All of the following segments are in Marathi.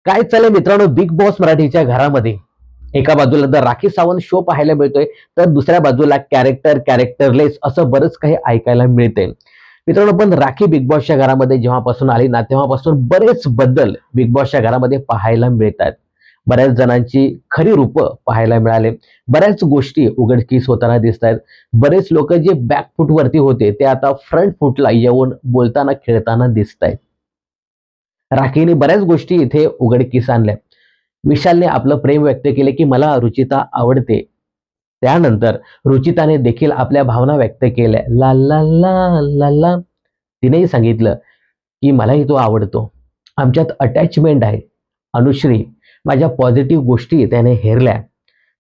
काय चाललंय मित्रांनो, बिग बॉस मराठीच्या घरामध्ये एका बाजूला तर राखी सावंत शो पाहायला मिळतोय, तर दुसऱ्या बाजूला कॅरेक्टरलेस असं बरंच काही ऐकायला मिळतंय. मित्रांनो, पण राखी बिग बॉसच्या घरामध्ये जेव्हापासून आली ना, तेव्हापासून बरेच बदल बिग बॉसच्या घरामध्ये पाहायला मिळतात. बऱ्याच जणांची खरी रूपं पाहायला मिळाले. बऱ्याच गोष्टी उघडकीस होताना दिसत आहेत. बरेच लोक जे बॅक फूटवरती होते ते आता फ्रंट फूटला येऊन बोलताना खेळताना दिसत आहेत. राखीने बऱ्याच गोष्टी इथे उघडकीस आणल्या. विशालने आपलं प्रेम व्यक्त केले की मला रुचिता आवडते. त्यानंतर रुचिताने देखील आपल्या भावना व्यक्त केल्या. ला ला ला ला ला. तिनेही सांगितलं की मलाही तो आवडतो. आमच्यात अटॅचमेंट आहे. अनुश्री माझ्या पॉझिटिव्ह गोष्टी त्याने हेरल्या.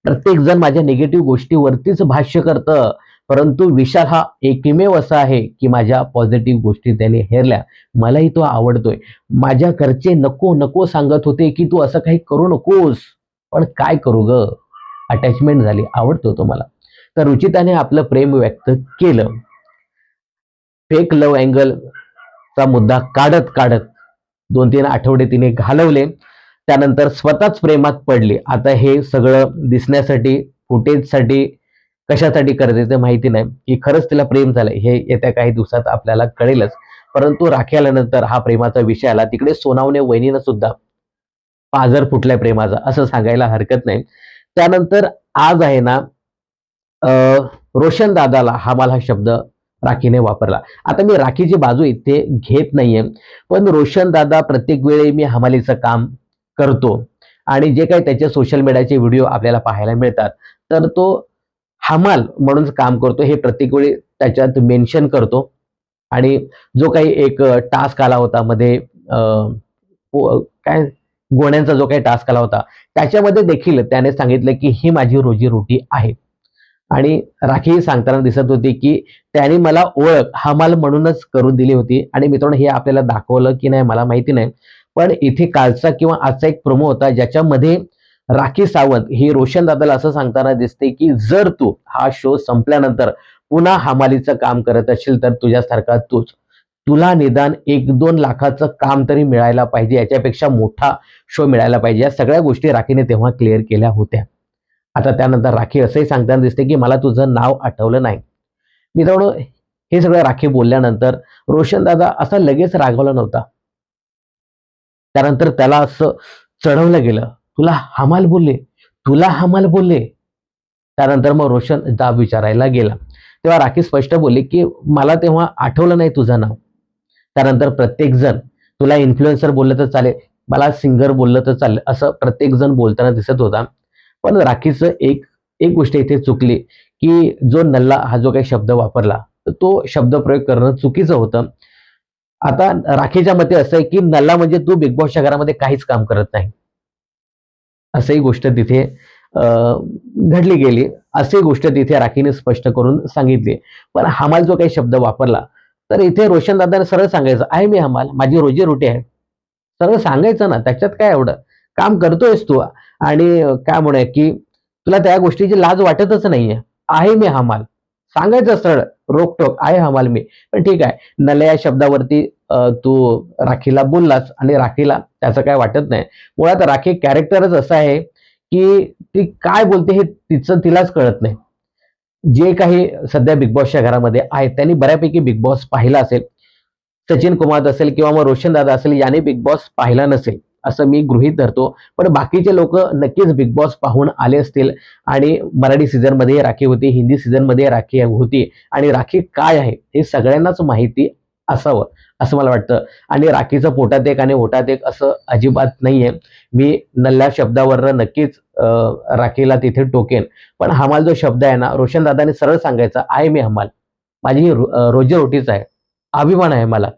प्रत्येक जण माझ्या निगेटिव्ह गोष्टीवरतीच भाष्य करतं, परंतु विशाल हा एकमेव असा आहे की माझ्या पॉझिटिव्ह गोष्टी त्याने हेरल्या. मलाही तो आवडतोय. माझ्या घरचे नको नको सांगत होते की तू असं काही करू नकोस, पण काय करू ग, अटॅचमेंट झाली, आवडतो तो मला. तर रुचिताने आपलं प्रेम व्यक्त केलं. फेक लव्ह अँगलचा मुद्दा काढत काढत 2-3 आठवडे तिने घालवले. त्यानंतर स्वतःच प्रेमात पडली. आता हे सगळं दिसण्यासाठी, फुटेजसाठी, कशासाठी करते ते माहिती नाही, की खरंच तिला प्रेम झालंय हे येत्या काही दिवसात आपल्याला कळेलच. परंतु राखी आल्यानंतर हा प्रेमाचा विषय आला. तिकडे सोनावणे वहिनीनं सुद्धा पाझर फुटलाय प्रेमाचा असं सांगायला हरकत नाही. त्यानंतर आज आहे ना, अ, रोशन दादाला हा शब्द राखीने वापरला. आता मी राखीची बाजू इथे घेत नाहीये, पण रोशन दादा प्रत्येक वेळी मी हमालीचं काम करतो आणि जे काही त्याचे सोशल मीडियाचे व्हिडिओ आपल्याला पाहायला मिळतात, तर तो हमाल म्हणून काम करतो हे प्रत्येक वेळी त्याच्यात मेन्शन करतो. आणि जो काही एक टास्क आला होता मध्ये, काय गोण्यांचा जो काही टास्क आला होता, त्याच्यामध्ये देखील त्याने सांगितलं की ही माझी रोजीरोटी आहे. आणि राखी सांगताना दिसत होती की त्याने मला ओळख हमाल म्हणूनच करून दिली होती. आणि मित्रांनो, हे आपल्याला दाखवलं की नाही मला माहिती नाही, पण इथे कालचा किंवा आजचा एक प्रोमो होता ज्याच्यामध्ये राखी सावंत ही रोशन दादाला असं सांगताना दिसते की जर तू हा शो संपल्यानंतर पुन्हा हमालीचं काम करत असशील तर तुझ्यासारखा तूच, तुला निदान 1-2 लाखाचं काम तरी मिळायला पाहिजे, याच्यापेक्षा मोठा शो मिळायला पाहिजे. या सगळ्या गोष्टी राखीने तेव्हा क्लिअर केल्या होत्या. आता त्यानंतर राखी असंही सांगताना दिसते की मला तुझं नाव आठवलं नाही. मित्रांनो, हे सगळं राखी बोलल्यानंतर रोशन दादा असा लगेच रागवला नव्हता. त्यानंतर त्याला असं चढवलं गेलं, तुला हमाल बोलले, तुला हमाल बोलले. त्यानंतर मग रोशन जाब विचारायला गेला. तेव्हा राखी स्पष्ट बोलली की मला तेव्हा आठवलं नाही तुझं नाव. त्यानंतर प्रत्येक जण तुला इन्फ्लुएन्सर बोललं तर चालेल, मला सिंगर बोललं तर चालेल, असं प्रत्येक जण बोलताना दिसत होता. पण राखीचं एक एक गोष्ट इथे चुकली, की जो नल्ला हा जो काही शब्द वापरला, तर तो शब्दप्रयोग करणं चुकीचं होतं. आता राखीच्या मते असं आहे, की नल्ला म्हणजे तू बिग बॉसच्या घरामध्ये काहीच काम करत नाही. असंही गोष्ट तिथे अ, घडली गेली. अशी गोष्ट तिथे राखीने स्पष्ट करून सांगितली. पण हमाल जो काही शब्द वापरला, तर इथे रोशन दादाने सरळ सांगायचं, "आहे मी हमाल, माझी रोजी-रोटी आहे." सरळ सांगायचं ना, त्याच्यात काय एवढं? काम करतोयस तू आणि काय म्हणूया, की तुला त्या गोष्टीची लाज वाटतच नाहीये. आहे मी हमाल. सांगायचं सरळ, रोकटोक, "आहे हमाल मी." पण ठीक आहे, नल्या या शब्दावरती तू राखीला बोललास आणि राखीला त्याचं काय वाटत नाही. मुळात राखी कॅरेक्टरच असं आहे, की ती काय बोलते हे तिचं तिलाच कळत नाही. जे काही सध्या बिग बॉसच्या घरामध्ये आहेत, त्यांनी बऱ्यापैकी बिग बॉस पाहिला असेल. सचिन कुमार असेल किंवा मग रोशन दादा असेल, याने बिग बॉस पाहिला नसेल, असं मी गृहीत धरतो. पण बाकीचे लोकं नक्कीच बिग बॉस पाहून आले असतील आणि मराठी सीझनमध्ये राखी होती, हिंदी सीझनमध्ये राखी होती आणि राखी काय आहे हे सगळ्यांनाच माहिती असावं, असं मला वाटतं. आणि राखीचं पोटात एक आणि ओठात एक असं अजिबात नाहीये. मी नल्ल्या शब्दावरनं नक्कीच राखीला तिथे टोकेन. पण हमाल जो शब्द आहे ना, रोशन दादाने सरळ सांगायचा, "आहे मी हमाल. माझी ही रोजीरोटीच आहे. अभिमान आहे मला."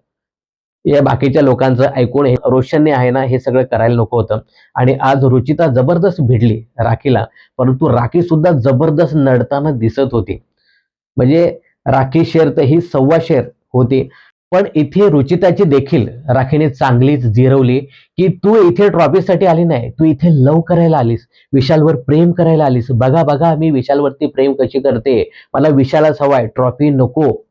या बाकीच्या लोकांचं ऐकून हे रोशनने आहे ना, हे सगळं करायला नको होतं. आणि आज रुचिता जबरदस्त भिडली राखीला, परंतु राखी सुद्धा जबरदस्त नडताना दिसत होती. म्हणजे राखी शेर तर ही सव्वा शेर होती. पण इथे रुचिताची देखील राखीने चांगलीच जिरवली, की तू इथे ट्रॉफीसाठी आली नाही. तू इथे लव्ह करायला आलीस. विशालवर प्रेम करायला आलीस. बघा, बघा मी विशालवरती प्रेम कशी करते. मला विशालच हवाय, ट्रॉफी नको.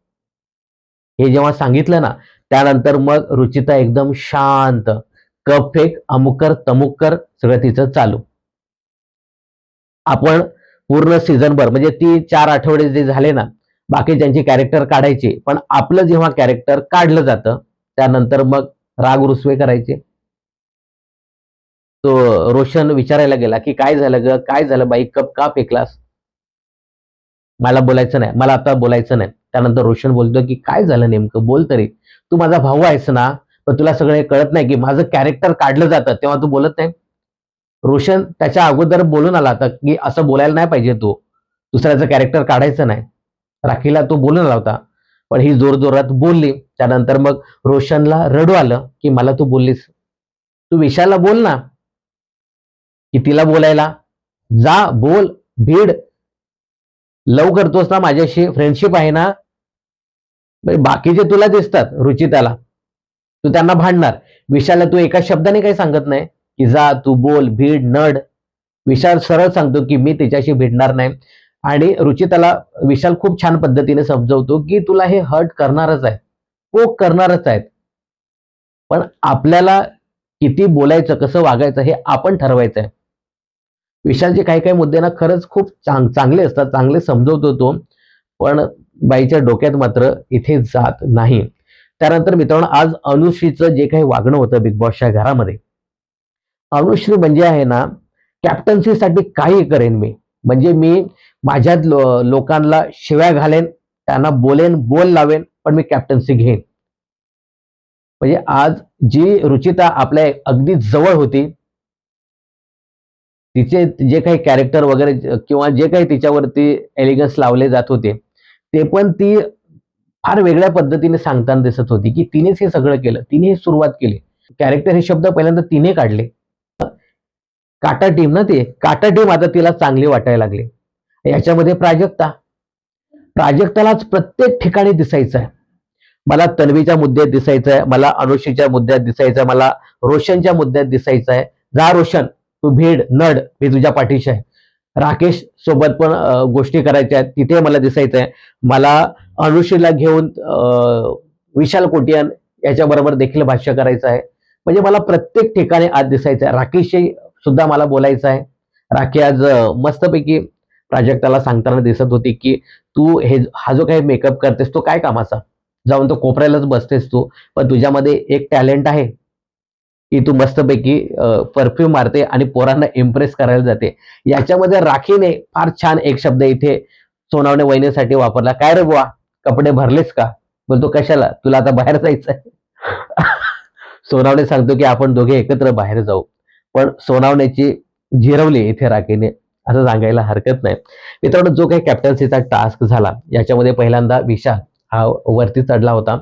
हे जेव्हा सांगितलं ना, त्यानंतर मग रुचिता एकदम शांत, कप फेक, अमुक कर, तमुक कर, सगळं तिचं चालू. आपण पूर्ण सीझनभर म्हणजे ती 4 आठवडे जे झाले ना, बाकी ज्यांची कॅरेक्टर काढायची, पण आपलं जेव्हा कॅरेक्टर काढलं जातं त्यानंतर मग राग रुसवे करायचे. तो रोशन विचारायला गेला की काय झालं ग, काय झालं बाई, कप का फेकलास? मला बोलायचं नाही, मला आता बोलायचं नाही. त्यानंतर रोशन बोलतो की काय झालं नेमकं, बोल तरी. तू माझा भाऊ आहेस ना, पण तुला सगळं हे कळत नाही की माझं कॅरेक्टर काढलं जातं तेव्हा तू बोलत नाही. रोशन त्याच्या अगोदर बोलून आला होता की असं बोलायला नाही पाहिजे, तू दुसऱ्याचं कॅरेक्टर काढायचं नाही. राखीला तो बोलून आला होता, पण ही जोरजोरात बोलली. त्यानंतर मग रोशनला रडू आलं की मला तू बोललीस, तू विशालला बोल ना, की तिला बोलायला जा, बोल, भीड, लव करतोस ना माझ्याशी, फ्रेंडशिप आहे ना. म्हणजे बाकीचे तुला दिसतात रुचिताला, तू त्यांना भांडणार. विशालला तू एका शब्दाने काही सांगत नाही की जा तू बोल, भीड, नड. विशाल सरळ सांगतो की मी तिच्याशी भिडणार नाही. आणि रुचिताला विशाल खूप छान पद्धतीने समजवतो की तुला हे हर्ट करणारच आहे, पोक करणारच आहेत, पण आपल्याला किती बोलायचं, कसं वागायचं हे आपण ठरवायचं आहे. विशालचे काही काही मुद्दे ना खरंच खूप चांगले असतात, चांगले समजवतो तो, पण बाईच्या डोक्यात मात्र इथे जात नाही. त्यानंतर मित्रांनो, आज अनुश्रीचं जे काही वागणं होतं बिग बॉसच्या घरामध्ये, अनुश्री म्हणजे आहे ना, कॅप्टन्सीसाठी काही करेन मी. म्हणजे मी माझ्यात लोकांना शिव्या घालेन, त्यांना बोलेन, बोल लावेन, पण मी कॅप्टन्सी घेईन. म्हणजे आज जी रुचिता आपल्या अगदी जवळ होती, तिचे जे काही कॅरेक्टर वगैरे किंवा जे काही तिच्यावरती एलिगन्स लावले जात होते, ते पण ती फार वेगळ्या पद्धतीने सांगताना दिसत होती, की तिनेच हे सगळं केलं, तिने ही सुरुवात केली. कॅरेक्टर हे शब्द पहिल्यांदा तिने काढले. काटा टीम ना, ते काटा टीम आता तिला चांगली वाटायला लागली. याच्यामध्ये प्राजक्तालाच प्रत्येक ठिकाणी दिसायचं आहे. मला तन्वीच्या मुद्द्यात दिसायचं आहे, मला अनुष्कीच्या मुद्द्यात दिसायचं आहे, मला रोशनच्या मुद्द्यात दिसायचं आहे. जा रोशन, तू भीड, नड, मी तुझ्या पाठीशी आहे. राकेश सोबत पण गोष्टी करायच्या आहेत, तिथे मला दिसायचं आहे. मला अनुश्रीला घेऊन विशाल कोटियन याच्याबरोबर देखील भाष्य करायचं आहे. म्हणजे मला प्रत्येक ठिकाणी आज दिसायचं आहे. राकेशशी सुद्धा मला बोलायचं आहे. राखी आज मस्तपैकी प्राजक्ताला सांगताना दिसत होती की तू हा जो काही मेकअप करतेस तो काय कामाचा, जाऊन तो कोपऱ्यालाच बसतेस तू, पण तुझ्यामध्ये एक टॅलेंट आहे की तू मस्तपैकी परफ्यूम मारते आणि पोरांना इम्प्रेस करायला जाते. याच्यामध्ये राखीने फार छान एक शब्द इथे सोनावणे वहिनीसाठी वापरला, काय रे बुवा, कपडे भरलेस का? बोलतो कशाला, तुला आता बाहेर जायचंय. सोनावणे सांगतो की आपण दोघे एकत्र बाहेर जाऊ, पण सोनावण्याची जिरवली इथे राखीने, असं सांगायला हरकत नाही. मित्रांनो, जो काही कॅप्टन्सीचा टास्क झाला याच्यामध्ये पहिल्यांदा विशाल हा वरती चढला होता,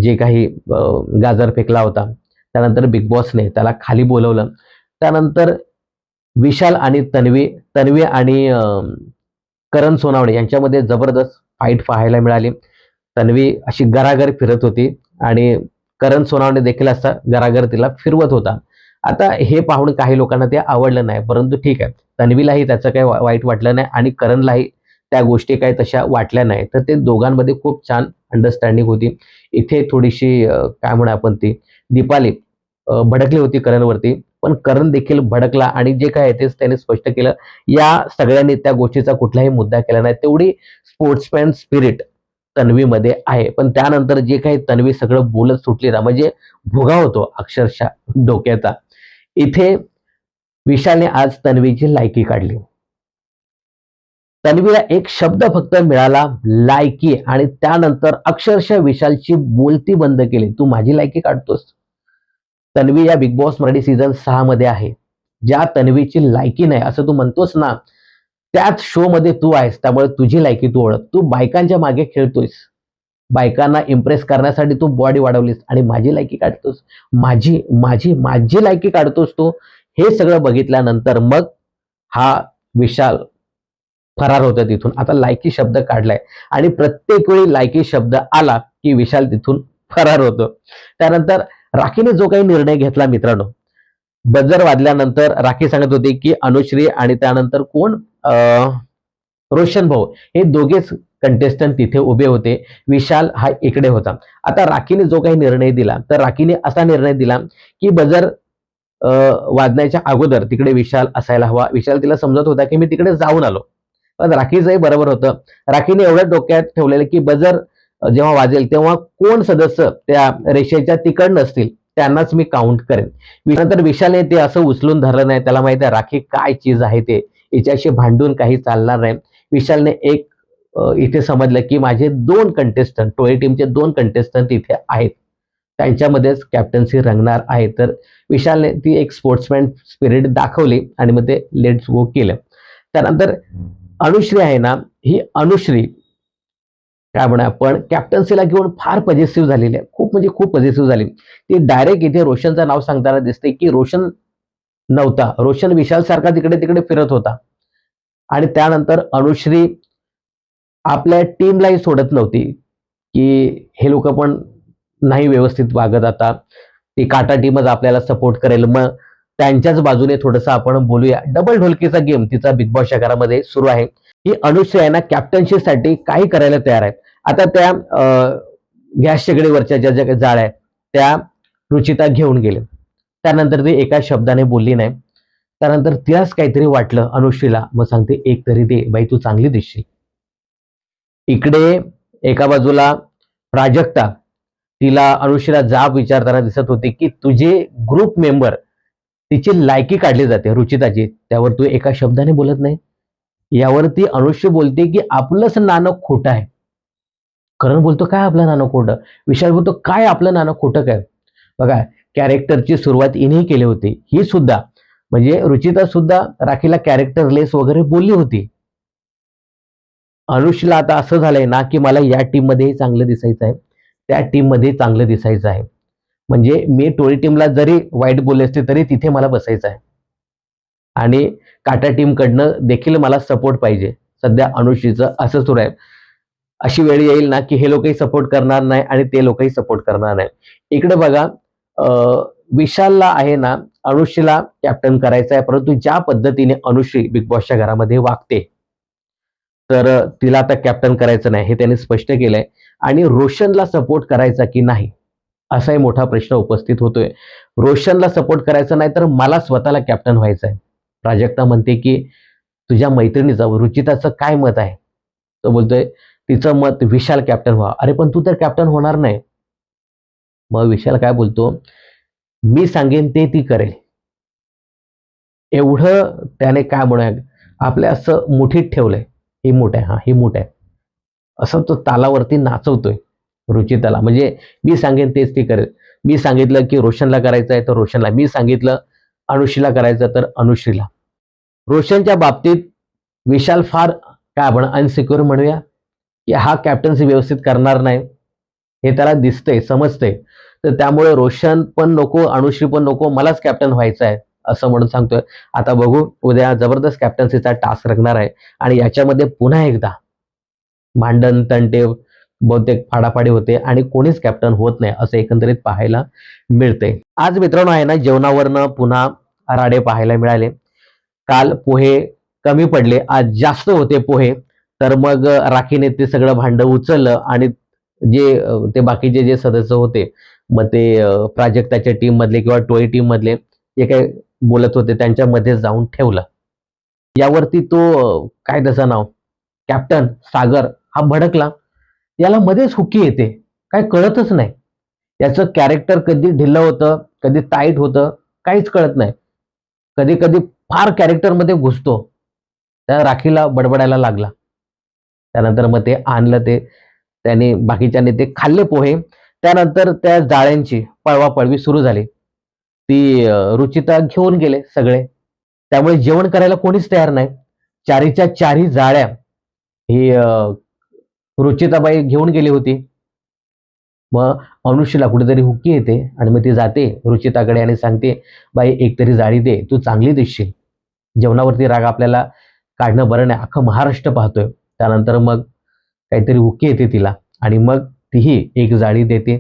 जे काही गाजर फेकला होता. त्यानंतर बिग बॉसने त्याला खाली बोलवलं. त्यानंतर विशाल आणि तन्वी, तन्वी आणि करण सोनावणे यांच्यामध्ये जबरदस्त फाईट पाहायला मिळाली. तन्वी अशी गरागर फिरत होती आणि करण सोनावणे देखील असा गरागर तिला फिरवत होता. आता हे पाहून काही लोकांना ते आवडलं नाही, परंतु ठीक आहे. तन्वीलाही त्याचं काही वाईट वाटलं नाही आणि करणलाही त्या गोष्टी काही तशा वाटल्या नाही. तर ते दोघांमध्ये खूप छान अंडरस्टँडिंग होती. इथे थोडीशी काय म्हणू आपण ती दीपाली भडकली होती करणवरती, पण करण देखील भडकला आणि जे काय आहे तेच त्याने स्पष्ट केलं. या सगळ्यांनी त्या गोष्टीचा कुठलाही मुद्दा केला नाही. तेवढी स्पोर्ट्समॅन स्पिरिट तन्वीमध्ये आहे. पण त्यानंतर जे काही तन्वी सगळं बोलत सुटली ना, म्हणजे भुगा होतो अक्षरशः डोक्याचा. इथे विशालने आज तन्वीची लायकी काढली. तन्वीला एक शब्द फक्त मिळाला, लायकी, आणि त्यानंतर अक्षरशः विशालची बोलती बंद केली. तू माझी लायकी काढतोस? तन्वी या बिग बॉस मराठी सीझन 6 मध्ये आहे. ज्या तन्वीची लायकी नाही असं तू म्हणतोस ना, त्याच शो मध्ये तू आहेस, त्यामुळे तुझी लायकी तू ओळख. तू बायकांच्या मागे खेळतोयस, बायकांना इम्प्रेस करण्यासाठी तू बॉडी वाढवलीस आणि माझी लायकी काढतोस. माझी माझी माझी लायकी काढतोस तू. हे सगळं बघितल्यानंतर मग हा विशाल फरार होता तिथून. आता लायकी शब्द काढलाय आणि प्रत्येक वेळी लायकी शब्द आला की विशाल तिथून फरार होतो. त्यानंतर राखीने जो काही निर्णय घेतला मित्रांनो, बजर वाजल्यानंतर राखी सांगत होती की अनुश्री आणि त्यानंतर कोण, रोशन भाऊ, हे दोघेच कंटेस्टंट तिथे उभे होते. विशाल हा इकडे होता. आता राखीने जो काही निर्णय दिला, तर राखीने असा निर्णय दिला की बजर वाजण्याच्या अगोदर तिकडे विशाल असायला हवा. विशाल तिला समजत होता की मी तिकडे जाऊन आलो. पण राखीचंही बरोबर होतं. राखीने एवढं डोक्यात ठेवलेलं की बजर जेव्हा वाजेल तेव्हा कोण सदस्य त्या रेषेच्या तिकड नसतील त्यांनाच मी काउंट करेन. नंतर विशालने ते असं उचलून धरलं नाही. त्याला माहिती आहे राखी काय चीज आहे ते. हिच्याशी भांडून काही चालणार नाही. विशालने एक इथे समजलं की माझे 2 कंटेस्टंट, टोळी टीमचे 2 कंटेस्टंट इथे आहेत. त्यांच्यामध्येच कॅप्टन्सी रंगणार आहे. तर विशालने ती एक स्पोर्ट्समॅन स्पिरिट दाखवली आणि मग ते लेट्स गो केलं. त्यानंतर अनुश्री आहे ना, ही अनुश्री काय म्हणा आपण कॅप्टन्सीला घेऊन फार पॉझिटिव्ह झालेली आहे. खूप म्हणजे खूप पॉझिटिव्ह झाली. ती डायरेक्ट इथे रोशनचं नाव सांगताना दिसते की रोशन नव्हता. रोशन विशाल सारखा तिकडे तिकडे फिरत होता. आणि त्यानंतर अनुश्री आपल्या टीमलाही सोडत नव्हती, की हे लोक पण नाही व्यवस्थित वागत आता. ती काटा टीमच आपल्याला सपोर्ट करेल. मग त्यांच्याच बाजूने थोडंसं आपण बोलूया. डबल ढोलकीचा गेम तिचा बिग बॉस या घरामध्ये सुरू आहे. ही अनुश्री आहे ना कॅप्टन्सीसाठी काही करायला तयार आहे. आता त्या गॅस शेगडीवरच्या ज्या ज्या काही जाळ्या आहेत त्या रुचिता घेऊन गेले. त्यानंतर ती एका शब्दाने बोलली नाही. त्यानंतर तिलाच काहीतरी वाटलं अनुश्रीला. मग सांगते, "एक तरी दे बाई, तू चांगली दिसशील." इकडे एका बाजूला प्राजक्ता तिला अनुश्रीला जाब विचारताना दिसत होते की तुझे ग्रुप मेंबर तिची लायकी काढली जाते रुचिताची, त्यावर तू एका शब्दाने बोलत नाही. यावरती अनुश्री बोलते की आपलंच नाणं खोटं आहे. करण बोलतो, काय आपलं नाणं खोटं? विशाल बोलतो, काय आपलं नाणं खोटं काय? बघा, कॅरेक्टरची सुरुवात इनेही केली होती. ही सुद्धा म्हणजे रुचिता सुद्धा राखीला कॅरेक्टर लेस वगैरे बोलली होती. अनुषला आता असं झालंय ना की मला या टीम मध्येही चांगलं दिसायचं आहे, त्या टीम मध्ये चांगलं दिसायचं आहे. म्हणजे मी टोळी टीमला जरी वाईट बोलले असते तरी तिथे मला बसायचं आहे. आणि काटा टीम कडनं देखील मला सपोर्ट पाहिजे. सध्या अनुश्रीचं असं सुरू आहे. अशी वेळ येईल ना की हे लोकही सपोर्ट करणार नाही आणि ते लोकही सपोर्ट करणार नाही. इकडे बघा, विशालला आहे ना अनुश्रीला कॅप्टन करायचं आहे, परंतु ज्या पद्धतीने अनुश्री बिग बॉसच्या घरामध्ये वागते, तर तिला आता कॅप्टन करायचं नाही हे त्यांनी स्पष्ट केलंय. आणि रोशनला सपोर्ट करायचा की नाही असाही मोठा प्रश्न उपस्थित होतोय. रोशनला सपोर्ट करायचा नाही तर मला स्वतःला कॅप्टन व्हायचं आहे. प्राजक्ता म्हणते की तुझ्या मैत्रिणीचं रुचिताचं काय मत आहे? तो बोलतोय तिचं मत विशाल कॅप्टन व्हा. अरे पण तू तर कॅप्टन होणार नाही. मग विशाल काय बोलतो, मी सांगेन ते ती करेल. एवढं त्याने काय म्हणूया आपल्या असं मुठीत ठेवलंय. ही मूठ आहे, हा ही मूठ आहे. असं तो तालावरती नाचवतोय रुचिताला. म्हणजे मी सांगेन तेच ती करेल. मी सांगितलं की रोशनला करायचं आहे तर रोशनला, मी सांगितलं अनुश्रीला करायचं तर अनुश्रीला. रोशनच्या बाबतीत विशाल फार काय आपण अनसिक्युअर म्हणूया, की हा कॅप्टन्सी व्यवस्थित करणार नाही हे त्याला दिसतंय, समजतंय. तर त्यामुळे रोशन पण नको, अनुश्री पण नको, मलाच कॅप्टन व्हायचं आहे असं म्हणून सांगतोय. आता बघू, उद्या जबरदस्त कॅप्टन्सीचा टास्क रंगणार आहे आणि याच्यामध्ये पुन्हा एकदा भांडण तंटे बहुतेक फाडाफाडी होते आणि कोणीच कॅप्टन होत नाही असं एकंदरीत पाहायला मिळते. आज मित्रांनो आहे ना जेवणावरनं पुन्हा राडे पाहायला मिळाले. काल पोहे कमी पडले, आज जास्त होते पोहे. तर मग राखीने ते सगळं भांड उचललं आणि जे ते बाकीचे जे सदस्य होते, मग ते प्राजक्ताच्या टीम मधले किंवा टोळी टीम मधले जे काही बोलत होते त्यांच्यामध्ये जाऊन ठेवलं. यावरती तो काय त्याचं नाव कॅप्टन सागर हा भडकला. याला मध्येच हुकी येते, काय कळतच नाही. याचं कॅरेक्टर कधी ढिल्लं होतं, कधी टाईट होतं, काहीच कळत नाही. कधी कधी फार कॅरेक्टरमध्ये घुसतो. त्या राखीला बडबडायला लागला. त्यानंतर मग ते आणलं, ते त्याने बाकीच्यांनी ते खाल्ले पोहे. त्यानंतर त्या जाळ्यांची पळवापळवी सुरू झाली. ती रुचिता घेऊन गेले सगळे. त्यामुळे जेवण करायला कोणीच तयार नाही. चारीच्या चारी जाळ्या ही रुचिताबाई घेऊन गेली होती. मग अनुष्यला कुठेतरी हुकी येते आणि मग ती जाते रुचिताकडे आणि सांगते, बाई एक तरी जाळी दे, तू चांगली दिसशील. जेवणावरती राग आपल्याला काढणं बरं नाही, अख्खं महाराष्ट्र पाहतोय. त्यानंतर मग काहीतरी हुकी येते तिला आणि मग तीही एक जाळी देते.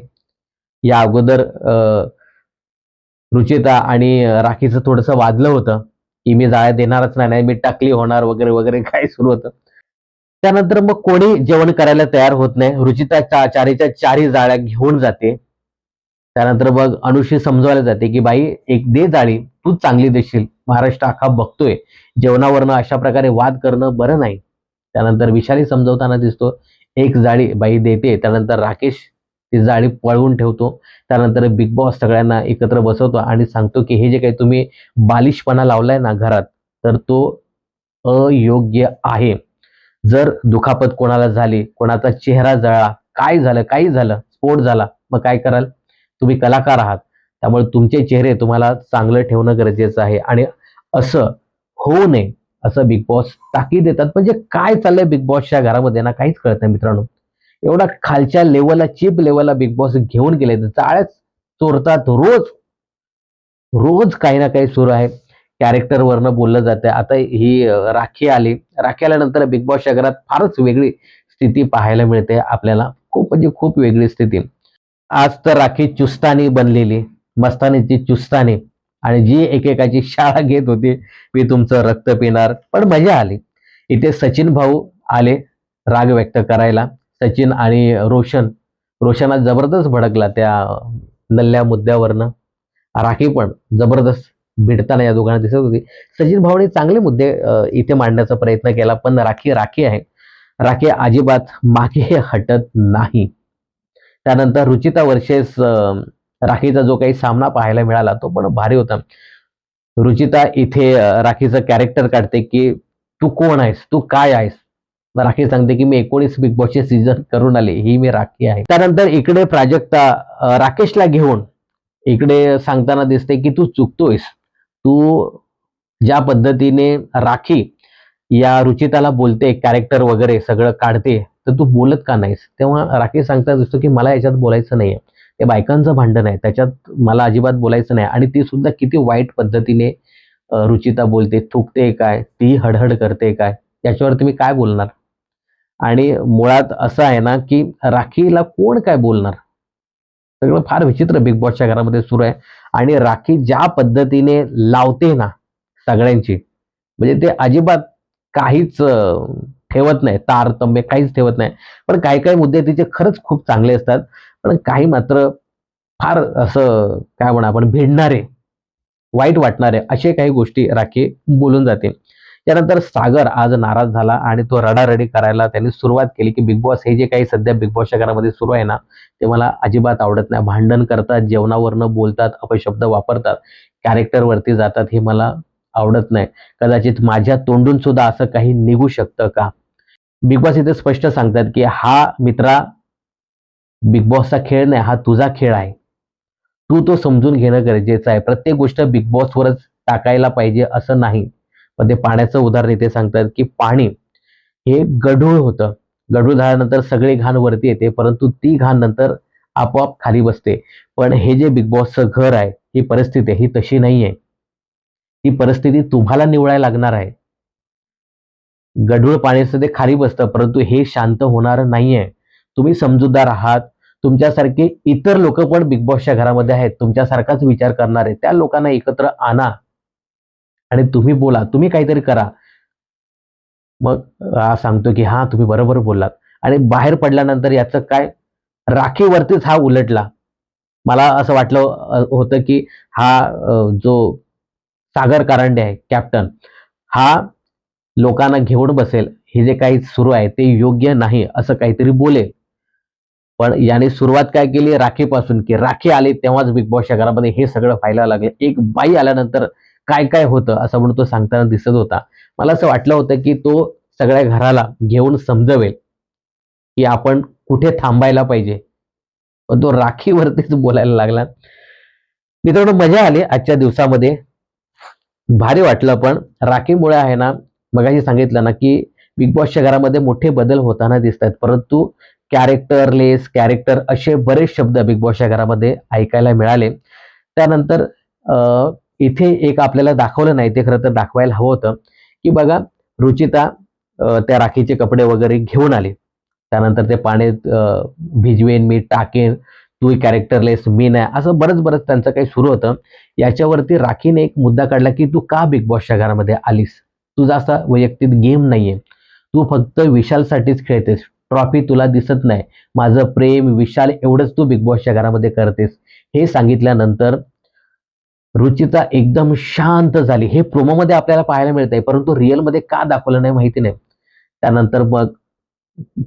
या अगोदर रुचिता आणि राखीचं थोडंसं वाजलं होतं की मी जाळ्या देणारच नाही, नाही मी टाकली होणार वगैरे वगैरे काय सुरू होतं. त्यानंतर मग कोणी जेवण करायला तयार होत नाही. रुचिता चारीच्या चारी जाळ्या घेऊन जाते. त्यानंतर मग अनुशी समजवायला जाते की बाई एक दे जाळी, तूच चांगली देशील, महाराष्ट्र अख्खा बघतोय, जेवणावरनं अशा प्रकारे वाद करणं बरं नाही. त्यानंतर विशाली समजवताना दिसतो, एक जाळी बाई देते. त्यानंतर राकेश ती जाळी पळवून ठेवतो. त्यानंतर बिग बॉस सगळ्यांना एकत्र बसवतो आणि सांगतो की हे जे काही तुम्ही बालिशपणा लावलाय ना घरात, तर तो अयोग्य आहे. जर दुखापत कोणाला झाली, कोणाचा चेहरा जळला, काय झालं, काही झालं, स्फोट झाला, मग काय कराल? तुम्ही कलाकार आहात. त्यामुळे तुमचे चेहरे तुम्हाला चांगलं ठेवणं गरजेचं आहे आणि असं होऊ नये, असं बिग बॉस ताकीद देतात. म्हणजे काय चाललंय बिग बॉसच्या घरामध्ये ना काहीच कळत नाही मित्रांनो. एवढा खालच्या लेव्हलला, चीप लेव्हलला बिग बॉस घेऊन गेले. जाळ्याच चोरतात रोज. रोज काही ना काही सुरू आहे. कॅरेक्टरवरनं बोललं जातंय. आता ही राखी आली. राखी आल्यानंतर बिग बॉसच्या घरात फारच वेगळी स्थिती पाहायला मिळते आपल्याला. खूप म्हणजे खूप वेगळी स्थिती. आज तर राखी चुस्तानी बनलेली. मस्तानीची चुस्तानी आणि जी एकेकाची शाळा घेत होती, मी तुमचं रक्त पिणार. पण मजा आली. इथे सचिन भाऊ आले राग व्यक्त करायला. सचिन आणि रोशन. रोशन आज जबरदस्त भडकला त्या नल्ल्या मुद्द्यावरनं. राखी पण जबरदस्त भिडताना या दोघांना दिसत होती. सचिन भाऊने चांगले मुद्दे इथे मांडण्याचा प्रयत्न केला, पण राखी राखी आहे. राखी अजिबात मागे हटत नाही. त्यानंतर रुचिता वर्सेस राखीचा जो काही सामना पाहायला मिळाला तो पण भारी होता. रुचिता इथे राखीचं कॅरेक्टर काढते की तू कोण आहेस, तू काय आहेस. मग राखी सांगते की मी 19 बिग बॉसचे सीझन करून आले, ही मी राखी आहे. त्यानंतर इकडे प्राजक्ता राकेशला घेऊन इकडे सांगताना दिसते की तू चुकतोयस. तू ज्या पद्धतीने राखी या रुचिताला बोलते, कॅरेक्टर वगैरे सगळं काढते, तर तू बोलत का नाहीस? तेव्हा राकेश सांगताना दिसतो की मला याच्यात बोलायचं नाहीये. ते बायकांचं भांडण आहे, त्याच्यात मला अजिबात बोलायचं नाही. आणि ती सुद्धा किती वाईट पद्धतीने रुचिता बोलते, थुकते काय, ती हडहड करते काय, याच्यावर तुम्ही काय बोलणार? आणि मुळात असं आहे ना की राखीला कोण काय बोलणार? सगळं फार विचित्र बिग बॉसच्या घरामध्ये सुरू आहे. आणि राखी ज्या पद्धतीने लावते ना सगळ्यांची, म्हणजे ते अजिबात काहीच ठेवत नाही, तारतम्य काहीच ठेवत नाही. पण काही काही मुद्दे तिचे खरंच खूप चांगले असतात. पण काही मात्र फार असं काय म्हणा आपण भिडणारे, वाईट वाटणारे असे काही गोष्टी राखी बोलून जाते. त्यानंतर सागर आज नाराज झाला आणि तो रडारडी करायला त्यांनी सुरुवात केली की बिग बॉस हे जे काही सध्या बिग बॉसच्या घरामध्ये सुरू आहे ना, ते मला अजिबात आवडत नाही. भांडण करतात, जेवणावरनं बोलतात, अपशब्द वापरतात, कॅरेक्टरवरती जातात, हे मला आवडत नाही. कदाचित माझ्या तोंडून सुद्धा असं काही निघू शकतं का? बिग बॉस इथे स्पष्ट सांगतात की हा मित्रा बिग बॉसचा खेळ नाही, हा तुझा खेळ आहे. तू तो समजून घेणं गरजेचं आहे. प्रत्येक गोष्ट बिग बॉसवरच टाकायला पाहिजे असं नाही. पण ते पाण्याचं उदाहरण इथे सांगतात की पाणी हे गढूळ होतं. गढूळ झाल्यानंतर सगळी घाण वरती येते, परंतु ती घाण नंतर आपोआप खाली बसते. पण हे जे बिग बॉसचं घर आहे, ही परिस्थिती आहे, ही तशी नाहीये. ती परिस्थिती तुम्हाला निवडायला लागणार आहे. गढूळ पाण्याचं ते खाली बसतं, परंतु हे शांत होणार नाहीये. तुम्ही समजूतदार आहात. तुमच्यासारखे इतर लोक पण बिग बॉसच्या घरामध्ये आहेत. तुमच्यासारखाच विचार करणारे. त्या लोकांना एकत्र आणा आणि तुम्ही बोला. तुम्ही काहीतरी करा. मग हा सांगतो की हा तुम्ही बरोबर बोललात. आणि बाहेर पडल्यानंतर याचं काय? राखीवरतीच हा उलटला. मला असं वाटलं होतं की हा जो सागर कारंडे आहे कॅप्टन, हा लोकांना घेऊन बसेल. हे जे काही सुरू आहे ते योग्य नाही असं काहीतरी बोलेल. पण याने सुरुवात काय केली राखीपासून, की राखी आली तेव्हाच बिग बॉसच्या घरामध्ये हे सगळं व्हायला लागले. एक बाई आल्यानंतर काय काय होतं असं म्हणून तो सांगताना दिसत होता. मला असं वाटलं होतं की तो सगळ्या घराला घेऊन समजवेल की आपण कुठे थांबायला पाहिजे. पण तो राखीवरतीच बोलायला लागला. मित्रांनो मजा आली आजच्या दिवसामध्ये. भारी वाटलं. पण राखीमुळे आहे ना, मगाशी सांगितलं ना की बिग बॉसच्या घरामध्ये मोठे बदल होताना दिसत आहेत, परंतु कॅरेक्टरलेस कॅरेक्टर असे बरेच शब्द बिग बॉसच्या घरामध्ये ऐकायला मिळाले. त्यानंतर इथे एक आपल्याला दाखवलं नाही, ते खरं तर दाखवायला हवं होतं की बघा रुचिता त्या राखीचे कपडे वगैरे घेऊन आली. त्यानंतर ते पाण्यात भिजवेन मी, टाकेन, तू कॅरेक्टरलेस, मी नाही, असं बरंच बरंच त्यांचं काही सुरू होतं. याच्यावरती राखीने एक मुद्दा काढला की तू का बिग बॉसच्या घरामध्ये आलीस? तुझा असा वैयक्तिक गेम नाहीये. तू फक्त विशालसाठीच खेळतेस, ट्रॉफी तुला दिसत नाही, माझं प्रेम विशाल एवढंच तू बिग बॉसच्या घरामध्ये करतेस. हे सांगितल्यानंतर रुचिता एकदम शांत झाली. हे प्रोमोमध्ये आपल्याला पाहायला मिळतंय, परंतु रिअलमध्ये का दाखवलं नाही माहिती नाही. त्यानंतर मग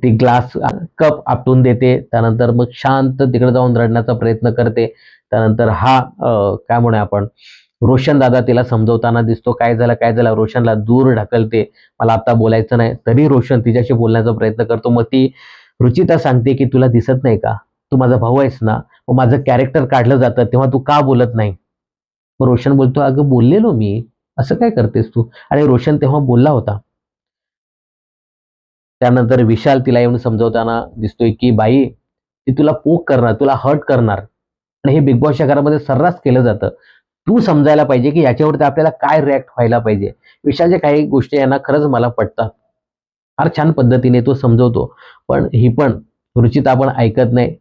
ती ग्लास कप आपटून देते. त्यानंतर मग शांत तिकडे जाऊन रडण्याचा प्रयत्न करते. त्यानंतर हा काय म्हणूया आपण, रोशन दादा तिला समजवताना दिसतो. काय झालं काय झालं, रोशनला दूर ढकलते. मला आता बोलायचं नाही. तरी रोशन तिच्याशी बोलण्याचा प्रयत्न करतो. मग ती रुचिता सांगते की तुला दिसत नाही का, तू माझा भाऊ आहेस ना, मग माझं कॅरेक्टर काढलं जातं तेव्हा तू का बोलत नाही. मग रोशन बोलतो, अगं बोललेलो मी, असं काय करतेस तू. आणि रोशन तेव्हा बोलला होता. त्यानंतर विशाल तिला येऊन समजवताना दिसतोय की बाई, ती तुला पोक करणार, तुला हर्ट करणार, आणि हे बिग बॉसच्या घरामध्ये सर्रास केलं जातं. तू समजायला पाहिजे की याच्यावरती आपल्याला काय रिॲक्ट व्हायला पाहिजे. विशालच्या काही गोष्टी यांना खरंच मला पटतात. फार छान पद्धतीने तो समजवतो. पण ही पण रुचिता पण ऐकत नाही.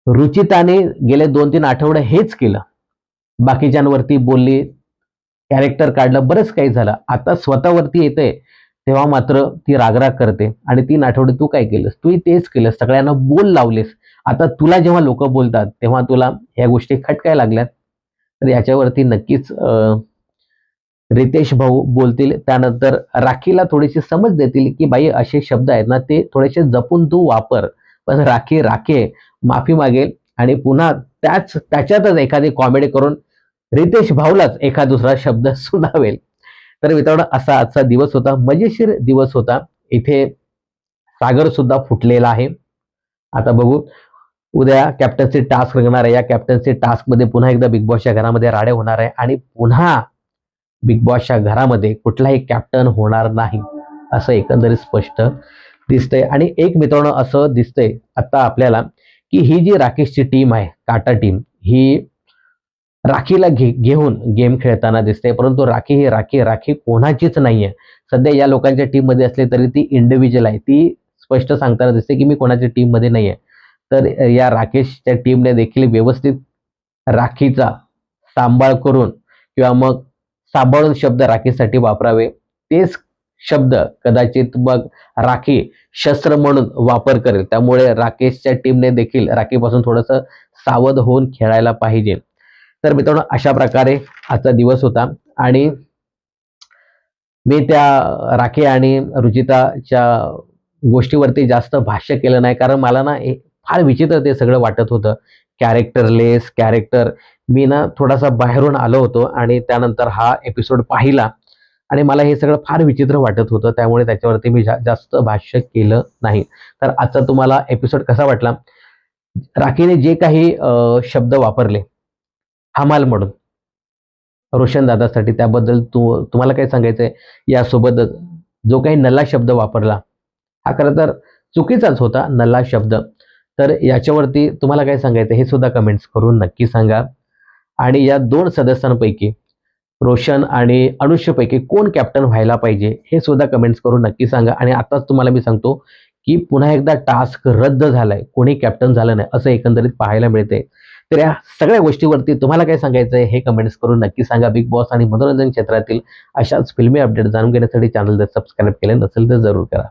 रुचिताने गेले 2-3 आठवडे हेच केलं. बाकीच्यांवरती बोलली, कॅरेक्टर काढलं, बरंच काही झालं. आता स्वतःवरती येतंय, तेव्हा मात्र ती राग-राग करते. आणि 3 आठवडे तू काय केलंस? तूही तेच केलंस. सगळ्यांना बोल लावलेस. आता तुला जेव्हा लोकं बोलतात, तेव्हा तुला ह्या गोष्टी खटकायला लागल्यात. तर याच्यावरती नक्कीच रितेश भाऊ बोलतील. त्यानंतर राखीला थोडीशी समज देतील, की बाई असे शब्द आहेत ना, ते थोडेसे जपून तू वापर. पण राखी राखी आहे. माफी मागेल आणि पुन्हा त्याच्यातच एखादी कॉमेडी करून रितेश भाऊलाच एखाद दुसरा शब्द सुनावेल. तर मित्रांनो, असा आजचा दिवस होता. मजेशीर दिवस होता. इथे सागर सुद्धा फुटलेला आहे. आता बघू, उद्या कॅप्टन्सी टास्क रंगणार आहे. या कॅप्टन्सी टास्कमध्ये पुन्हा एकदा बिग बॉसच्या घरामध्ये राडे होणार आहे आणि पुन्हा बिग बॉसच्या घरामध्ये कुठलाही कॅप्टन होणार नाही, असं एकंदरीत स्पष्ट दिसतंय. आणि एक मित्रांनो, असं दिसतंय आता आपल्याला की ही जी राकेशची टीम आहे, काटा टीम, ही राखीला घेऊन गेम खेळताना दिसते. परंतु राखी ही राखी कोणाचीच नाहीये. सध्या या लोकांच्या टीम मध्ये असली तरी ती इंडिव्हिज्युअल आहे. ती स्पष्ट सांगताना दिसते की मी कोणाच्या टीम मध्ये नाहीये. तर या राकेशच्या टीमने देखील व्यवस्थित राखीचा सांभाळ करून किंवा मग सांभाळून शब्द राखीसाठी वापरावे. तेच शब्द कदाचित मग राखी शस्त्र म्हणून वापर करेल. त्यामुळे राकेशच्या टीमने देखील राखीपासून थोडंसं सावध होऊन खेळायला पाहिजे. तर मित्रांनो, अशा प्रकारे आजचा दिवस होता. आणि मी त्या राखी आणि रुचिताच्या गोष्टीवरती जास्त भाष्य केलं नाही, कारण मला ना फार विचित्र ते सगळं वाटत होतं. Characterless character. मी ना थोडासा बाहेरून आलो होतो आणि त्यानंतर हा एपिसोड पाहिला आणि मला हे सगळं फार विचित्र वाटत होतं. त्यामुळे त्याच्यावरती मी जास्त भाष्य केलं नाही. तर आजचा तुम्हाला एपिसोड कसा वाटला? राखीने जे काही शब्द वापरले हमाल म्हणून रोशन दादासाठी, त्याबद्दल तुम्हाला काय सांगायचंय? यासोबतच जो काही नल्ला शब्द वापरला, हा खरं तर चुकीचाच होता, नल्ला शब्द. तर याच्यावरती तुम्हाला काय सांगायचं हे सुद्धा कमेंट्स करून नक्की सांगा. आणि या 2 सदस्यांपैकी रोशन आणि अनुष्यपैकी कोण कॅप्टन व्हायला पाहिजे हे सुद्धा कमेंट्स करून नक्की सांगा. आणि आताच तुम्हाला मी सांगतो की पुन्हा एकदा टास्क रद्द झालाय, कोणी कॅप्टन झालं नाही असं एकंदरीत पाहायला मिळते. तर या सगळ्या गोष्टीवरती तुम्हाला काय सांगायचंय हे कमेंट्स करून नक्की सांगा. बिग बॉस आणि मनोरंजन क्षेत्रातील अशाच फिल्मी अपडेट जाणून घेण्यासाठी चॅनल जर सबस्क्राईब केले नसेल तर जरूर करा.